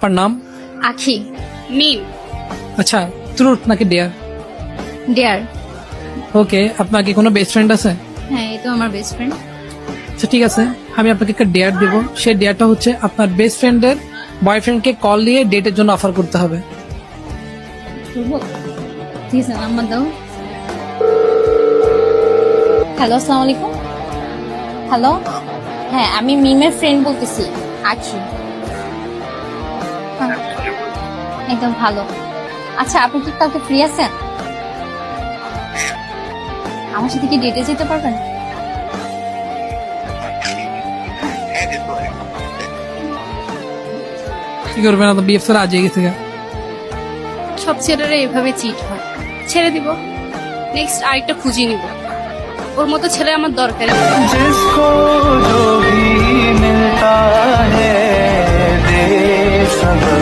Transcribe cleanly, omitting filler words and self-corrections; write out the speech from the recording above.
আপনার নাম? আখি। মিম। আচ্ছা, ট্রুথ নাকি ডেয়ার? ডেয়ার। ওকে, আপনার কি কোনো বেস্ট ফ্রেন্ড আছে? হ্যাঁ, এই তো আমার বেস্ট ফ্রেন্ড। আচ্ছা ঠিক আছে, আমি আপনাকে একটা ডেয়ার দেবো। সেই ডেয়ারটা হচ্ছে আপনার বেস্ট ফ্রেন্ডের বয়ফ্রেন্ডকে কল দিয়ে ডেটের জন্য অফার করতে হবে। ঠিক আছে, নাম্বার দাও। হ্যালো, আসসালামু আলাইকুম। হ্যালো, হ্যাঁ আমি মিমের ফ্রেন্ড বলতেছি, আখি। হ্যাঁ, একদম ভালো। আচ্ছা, আপনি কি কালকে ফ্রি আছেন? আমার সাথে কি ডেটে যেতে পারবেন? কি করবেন? আপনার বিএফ স্যার আজই গেছে গা। সব ছেলেরা এভাবে চিট হয়, ছেড়ে দিব, নেক্সট আরেকটা খুঁজে নিব। ওর মতো ছেলে আমার দরকার। जिसको जो भी मिलता है दे सबक।